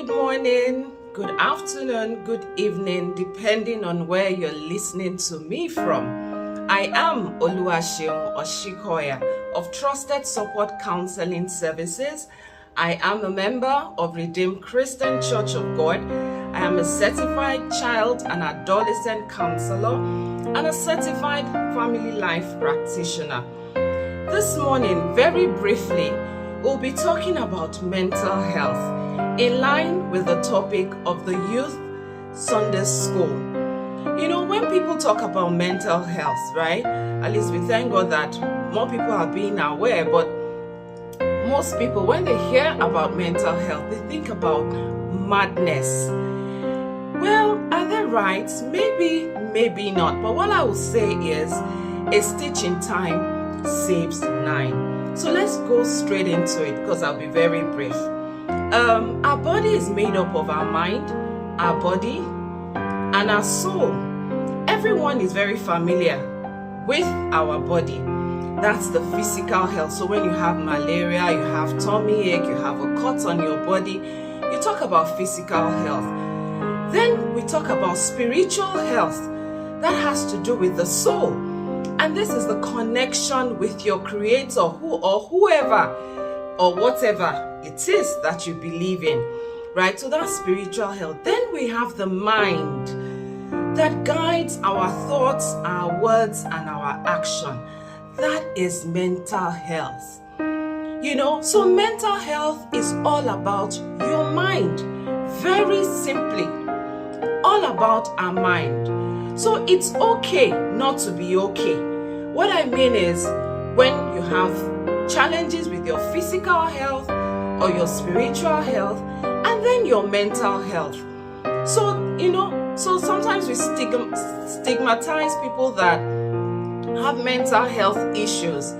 Good morning, good afternoon, good evening, depending on where you're listening to me from. I am Oluwaseun Oshikoya of Trusted Support Counseling Services. I am a member of Redeemed Christian Church of God. I am a certified child and adolescent counselor and a certified family life practitioner. This morning, very briefly, we'll be talking about mental health in line with the topic of the Youth Sunday School. You know, when people talk about mental health, right? At least we thank God that more people are being aware, but most people, when they hear about mental health, they think about madness. Well, are they right? Maybe not. But what I will say is, a stitch in time saves 9. So let's go straight into it because I'll be very brief. Our body is made up of our mind, our body, and our soul. Everyone is very familiar with our body. That's the physical health. So when you have malaria, you have tummy ache, you have a cut on your body, you talk about physical health. Then we talk about spiritual health. That has to do with the soul. And this is the connection with your creator, whoever or whatever it is that you believe in, right? So that's spiritual health. Then we have the mind that guides our thoughts, our words, and our action. That is mental health. You know, so mental health is all about your mind. Very simply, all about our mind. So it's okay not to be okay. What I mean is, when you have challenges with your physical health or your spiritual health and then your mental health. So, you know, so sometimes we stigmatize people that have mental health issues.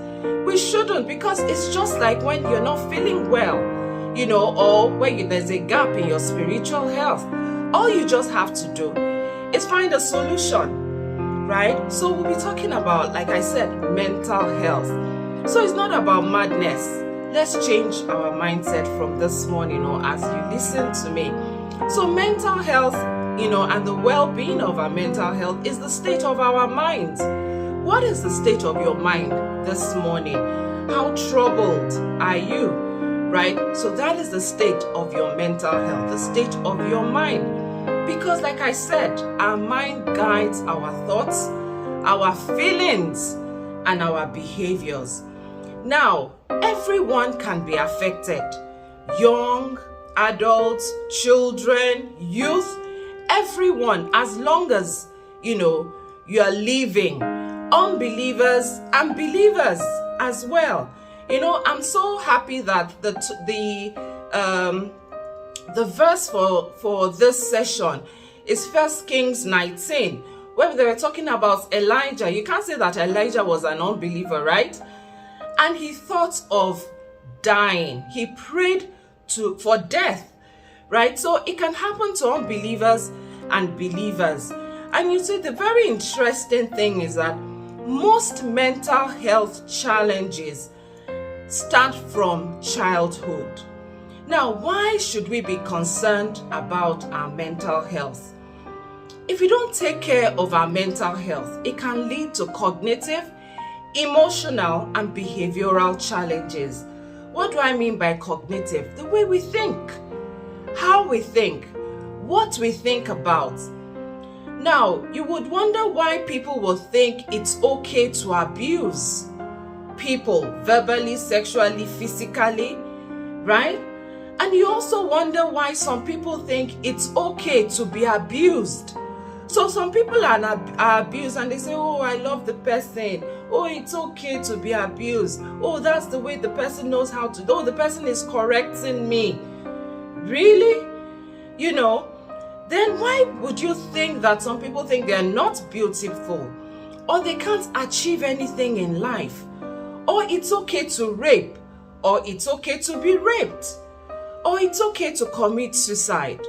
We shouldn't, because it's just like when you're not feeling well, you know, or when there's a gap in your spiritual health. All you just have to do is find a solution, right? So we'll be talking about, like I said, mental health. So it's not about madness. Let's change our mindset from this morning or as you listen to me. So mental health, you know, and the well-being of our mental health is the state of our minds. What is the state of your mind this morning? How troubled are you, right? So that is the state of your mental health, the state of your mind. Because like I said, our mind guides our thoughts, our feelings, and our behaviors. Now, everyone can be affected. Young, adults, children, youth, everyone, as long as, you know, you are living. Unbelievers and believers as well. You know, I'm so happy that the verse for this session is 1 Kings 19, where they were talking about Elijah. You can't say that Elijah was an unbeliever, right? And he thought of dying. He prayed for death, right? So it can happen to unbelievers and believers. And you see, the very interesting thing is that most mental health challenges start from childhood. Now, why should we be concerned about our mental health? If we don't take care of our mental health, it can lead to cognitive, emotional, and behavioral challenges. What do I mean by cognitive? The way we think, how we think, what we think about. Now, you would wonder why people will think it's okay to abuse people verbally, sexually, physically, right? And you also wonder why some people think it's okay to be abused. So some people are abused and they say, oh, I love the person. Oh, it's okay to be abused. Oh, that's the way the person knows how to. Oh, the person is correcting me. Really? You know, then why would you think that some people think they're not beautiful, or they can't achieve anything in life, or it's okay to rape, or it's okay to be raped, or it's okay to commit suicide,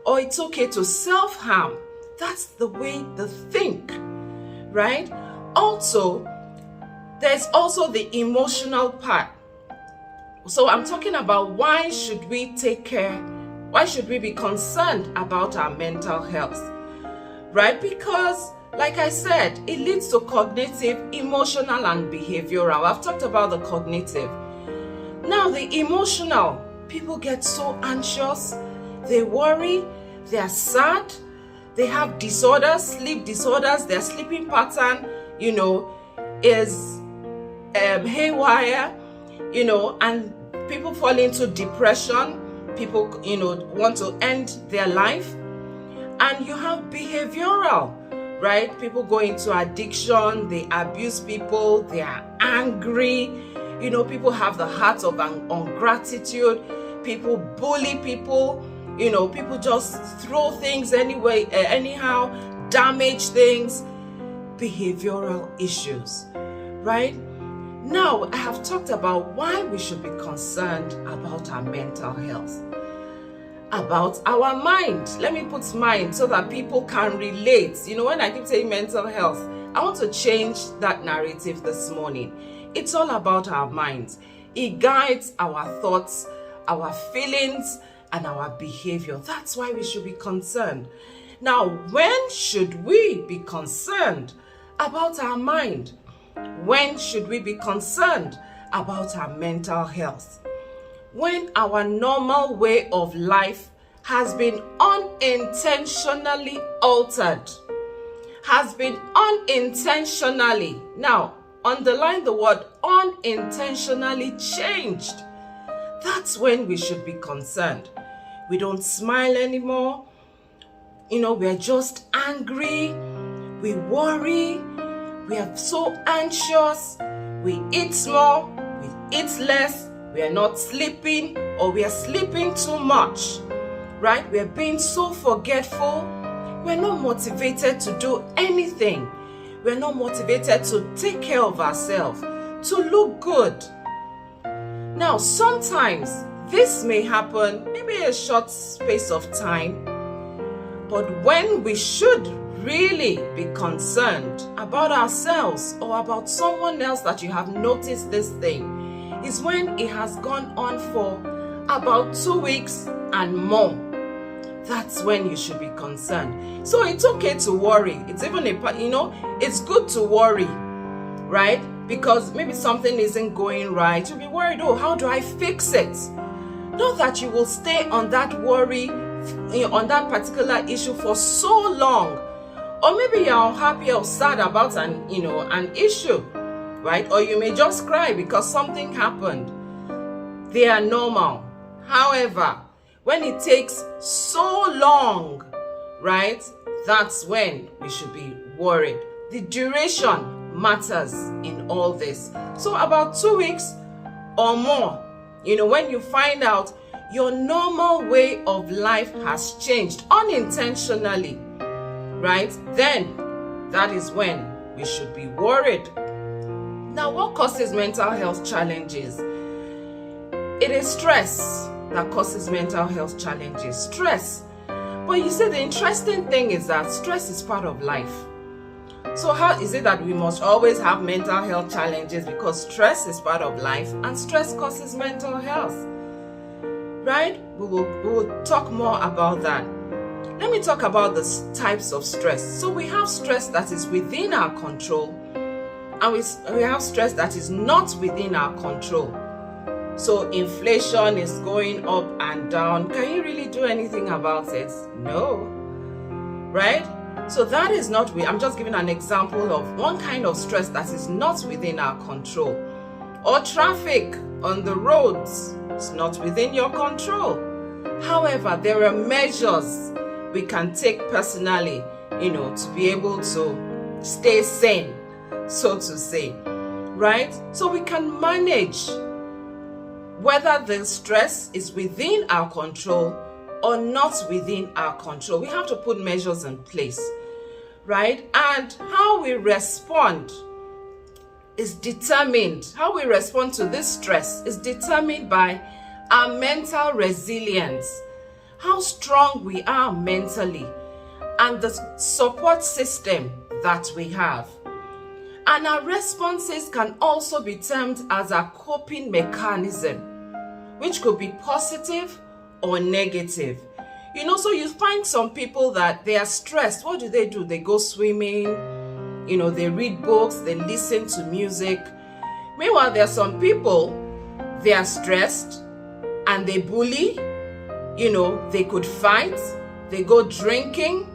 or it's okay to self-harm? That's the way they think, right? Also, there's also the emotional part. So I'm talking about why should we Why should we be concerned about our mental health? Right? Because, like I said, it leads to cognitive, emotional, and behavioral. I've talked about the cognitive. Now, the emotional, people get so anxious, they worry, they are sad, they have disorders, sleep disorders, their sleeping pattern, is haywire, and people fall into depression. People, want to end their life. And you have behavioral, right? People go into addiction, they abuse people, they are angry. People have the heart of ungratitude. People bully people. People just throw things anyway, anyhow, damage things. Behavioral issues, right? Now, I have talked about why we should be concerned about our mental health, about our mind. Let me put mind so that people can relate. When I keep saying mental health, I want to change that narrative this morning. It's all about our minds. It guides our thoughts, our feelings, and our behavior. That's why we should be concerned. Now, when should we be concerned about our mind? When should we be concerned about our mental health? When our normal way of life has been unintentionally altered, has been unintentionally, now underline the word unintentionally changed, that's when we should be concerned. We don't smile anymore. We're just angry. We worry. We are so anxious. We eat more. We eat less. We are not sleeping, or we are sleeping too much, right? We are being so forgetful. We're not motivated to do anything. We're not motivated to take care of ourselves, to look good. Now, sometimes this may happen, maybe a short space of time, but when we should really be concerned about ourselves or about someone else that you have noticed this thing is when it has gone on for about 2 weeks and more. That's when you should be concerned. So it's okay to worry. It's even it's good to worry, right? Because maybe something isn't going right. You'll be worried, how do I fix it? Not that you will stay on that worry, on that particular issue for so long. Or maybe you're unhappy or sad about an issue, right? Or you may just cry because something happened. They are normal. However, when it takes so long, right, that's when we should be worried. The duration matters in all this. So about 2 weeks or more, when you find out your normal way of life has changed unintentionally, right, then that is when we should be worried. Now, what causes mental health challenges? It is stress that causes mental health challenges. Stress. But you see, the interesting thing is that stress is part of life. So how is it that we must always have mental health challenges? Because stress is part of life and stress causes mental health, right? We will talk more about that. Let me talk about the types of stress. So we have stress that is within our control, and we have stress that is not within our control. So inflation is going up and down. Can you really do anything about it? No, right? So that is not, I'm just giving an example of one kind of stress that is not within our control. Or traffic on the roads, it's not within your control. However, there are measures we can take personally, to be able to stay sane, so to say, right? So we can manage whether the stress is within our control or not within our control. We have to put measures in place, right? And how we respond is determined. How we respond to this stress is determined by our mental resilience, how strong we are mentally, and the support system that we have. And our responses can also be termed as a coping mechanism, which could be positive or negative. So you find some people that they are stressed. What do? They go swimming, they read books, they listen to music. Meanwhile, there are some people, they are stressed and they bully, they could fight, they go drinking,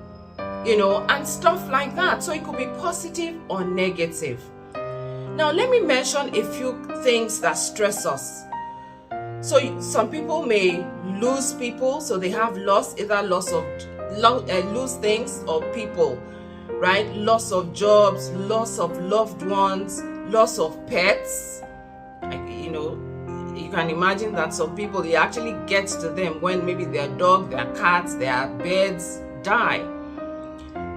and stuff like that. So it could be positive or negative. Now, let me mention a few things that stress us. So some people may lose people, so they have loss, either lose things or people, right? Loss of jobs, loss of loved ones, loss of pets. You can imagine that some people, it actually gets to them when maybe their dog, their cats, their birds die.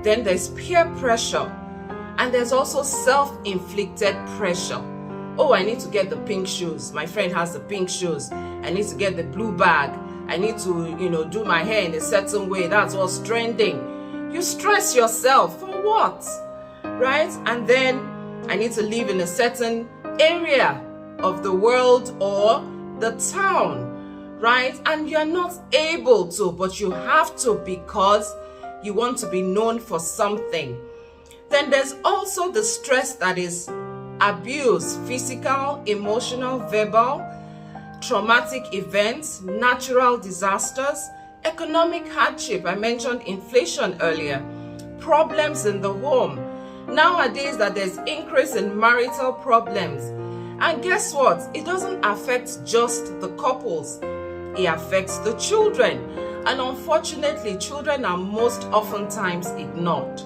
Then there's peer pressure, and there's also self-inflicted pressure. Oh, I need to get the pink shoes. My friend has the pink shoes. I need to get the blue bag. I need to, do my hair in a certain way. That's what's trending. You stress yourself for what? Right? And then I need to live in a certain area of the world or the town, right? And you're not able to, but you have to because you want to be known for something. Then there's also the stress that is abuse, physical, emotional, verbal, traumatic events, natural disasters, economic hardship. I mentioned inflation earlier, problems in the home. Nowadays that there's increase in marital problems. And guess what? It doesn't affect just the couples. It affects the children. And unfortunately, children are most oftentimes ignored.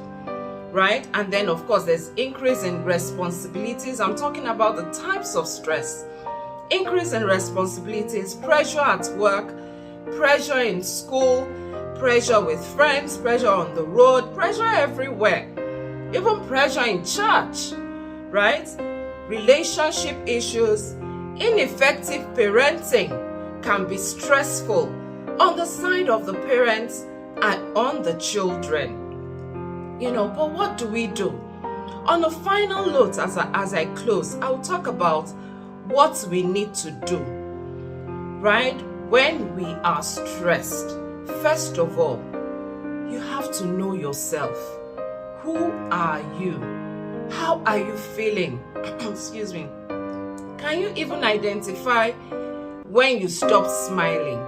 Right? And then, of course, there's increase in responsibilities. I'm talking about the types of stress. Increase in responsibilities, pressure at work, pressure in school, pressure with friends, pressure on the road, pressure everywhere. Even pressure in church, right? Relationship issues, ineffective parenting can be stressful on the side of the parents and on the children. But what do we do? On a final note, as I close, I'll talk about what we need to do, right? When we are stressed, first of all, you have to know yourself. Who are you? How are you feeling? Excuse me. Can you even identify when you stopped smiling?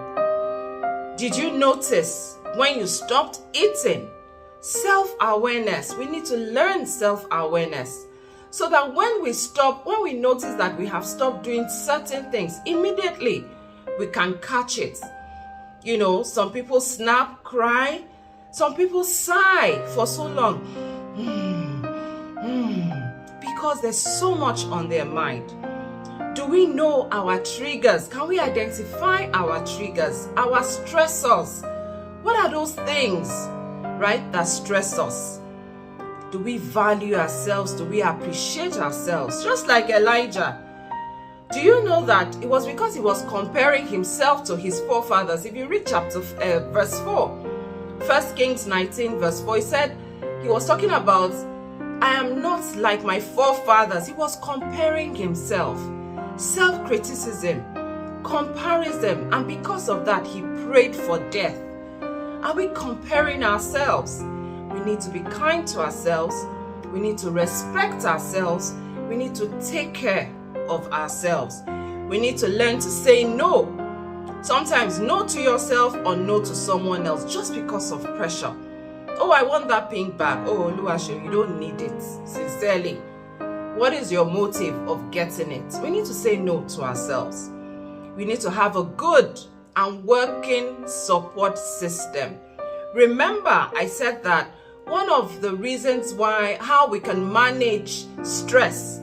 Did you notice when you stopped eating? Self-awareness. We need to learn self-awareness so that when we notice that we have stopped doing certain things, immediately we can catch it. Some people snap, cry. Some people sigh for so long. Because there's so much on their mind. Do we know our triggers? Can we identify our triggers, our stressors? What are those things, right, that stress us? Do we value ourselves? Do we appreciate ourselves? Just like Elijah. Do you know that it was because he was comparing himself to his forefathers? If you read verse 4, 1 Kings 19 verse 4, he was talking about, I am not like my forefathers. He was comparing himself. Self-criticism, comparison, and because of that, he prayed for death. Are we comparing ourselves? We need to be kind to ourselves. We need to respect ourselves. We need to take care of ourselves. We need to learn to say no. Sometimes no to yourself or no to someone else just because of pressure. Oh, I want that pink bag. Oh, Oluwaseun, you don't need it. Sincerely. What is your motive of getting it? We need to say no to ourselves. We need to have a good and working support system. Remember, I said that one of the reasons how we can manage stress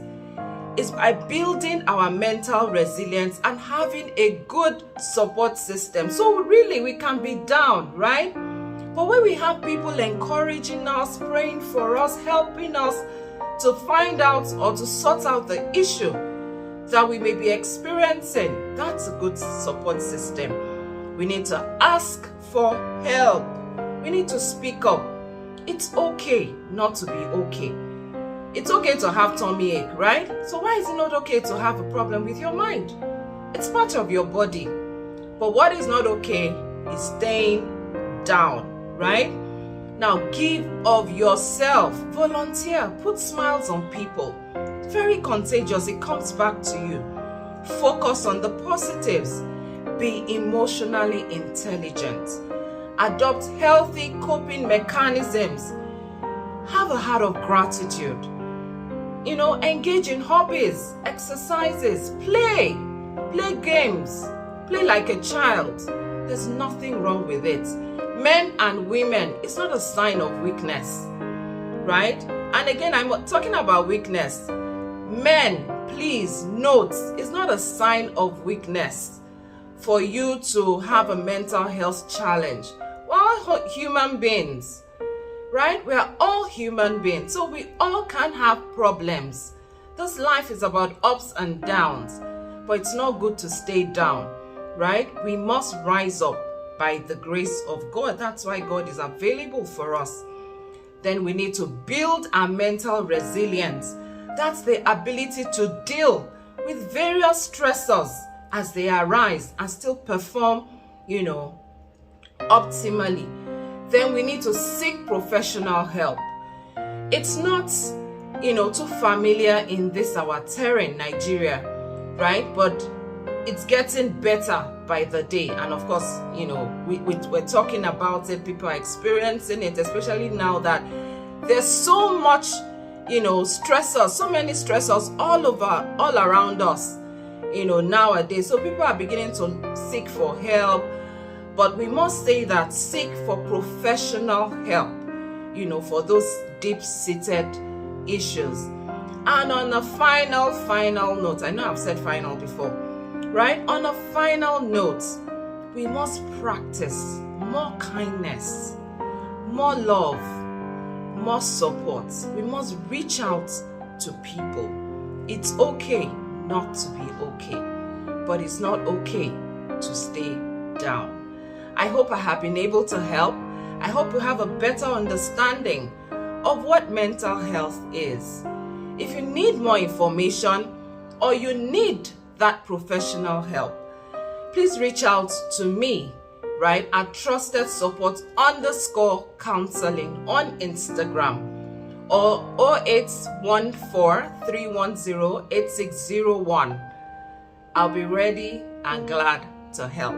is by building our mental resilience and having a good support system. So really, we can be down, right? But when we have people encouraging us, praying for us, helping us to find out or to sort out the issue that we may be experiencing, that's a good support system. We need to ask for help. We need to speak up. It's okay not to be okay. It's okay to have tummy ache, right? So why is it not okay to have a problem with your mind? It's part of your body. But what is not okay is staying down, right? Now give of yourself, volunteer, put smiles on people. Very contagious, it comes back to you. Focus on the positives. Be emotionally intelligent. Adopt healthy coping mechanisms. Have a heart of gratitude. Engage in hobbies, exercises, play games, play like a child. There's nothing wrong with it. Men and women, it's not a sign of weakness, right? And again, I'm talking about weakness. Men, please note, it's not a sign of weakness for you to have a mental health challenge. We're all human beings, right? We are all human beings, so we all can have problems. This life is about ups and downs, but it's not good to stay down, right? We must rise up by the grace of God. That's why God is available for us. Then we need to build our mental resilience. That's the ability to deal with various stressors as they arise and still perform, optimally. Then we need to seek professional help. It's not, too familiar in this our terrain, Nigeria, right? But it's getting better by the day. And of course, we're talking about it. People are experiencing it, especially now that there's so much, stressors, so many stressors all around us, nowadays. So people are beginning to seek for help. But we must say that seek for professional help, for those deep-seated issues. And on a final note, I know I've said final before, right? On a final note, we must practice more kindness, more love, more support. We must reach out to people. It's okay not to be okay, but it's not okay to stay down. I hope I have been able to help. I hope you have a better understanding of what mental health is. If you need more information or you need that professional help, please reach out to me, right, at Trusted Support _counseling on Instagram or 0814-310-8601. I'll be ready and glad to help.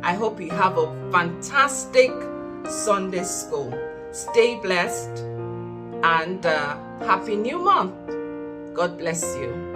I hope you have a fantastic Sunday school. Stay blessed and happy new month. God bless you.